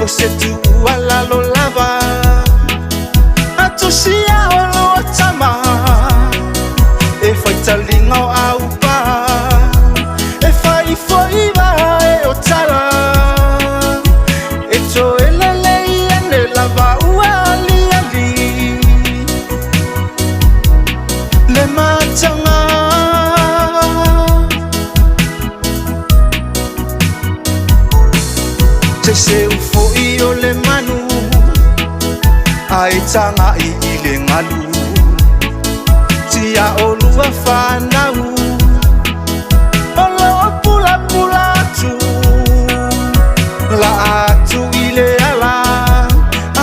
se tu ala lo lava atusia olo atama e fai talinga o au pa e fai foi va e o tala e to elele ene lava uali ali le matanga te se ufo i o le manu ai tanga i le ngalu tia o lua whanau olo o pula pula tu la atu i le ala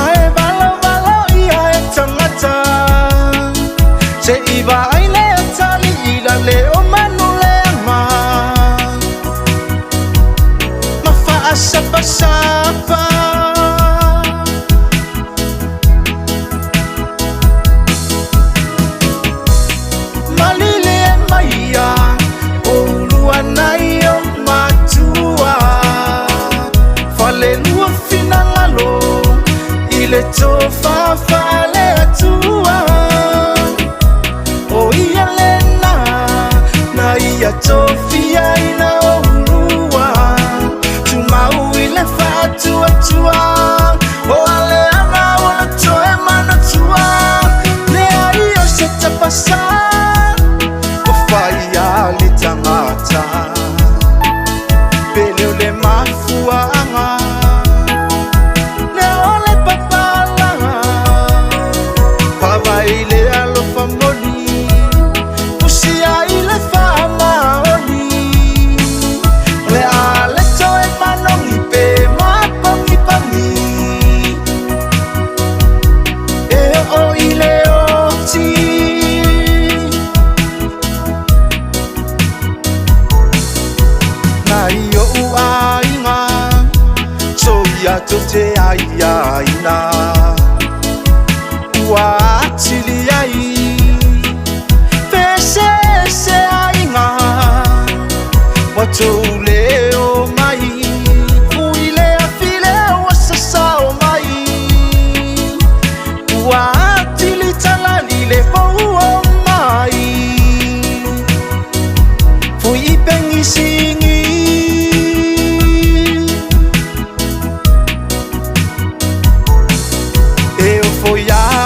ae valo valo i ae tangata se iwa ai le atali i la le o manu le ama mafa asapa sapa le tofa fale atua o ia lena na ia tofia ina orua tu mau ile fatu atua o ale ama wala toe mana tua le ai o se te pasa o fai ali tangata pele le mafua anga ile alo famoni usia ile fama oni le ale toe manongi pe mapongi pangi e o ile oti na io uainga so ia tote aia ina Watili ai Pese se ainga Watu leo mai Uile a file wasasa o mai Watili talani le pou o mai Fui pengi singi Eu foi a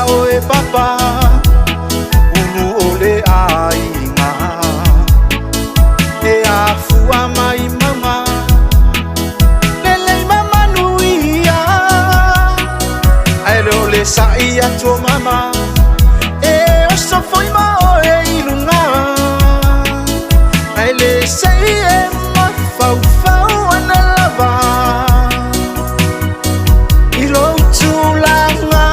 papa ulu ole ainga e a fua mai mama lele mama nuia ai le saia to mama e o so foi ma o e ilunga ai le saia ma fau fau na lava ilo tulanga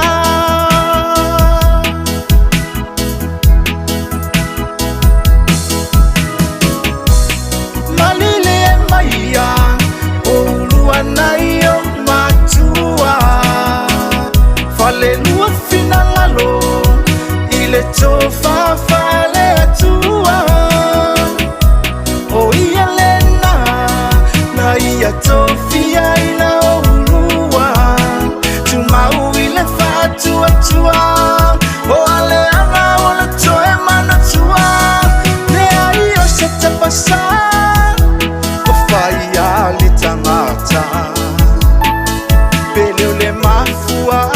Naio matua fale lua finalalo ile tofa fale atua o ia lena na ia tofia ina olua tu mau ile fatu atua o ale ana wala toe mana tua ne ai o se te pasa o fai ali tangata pele le mafua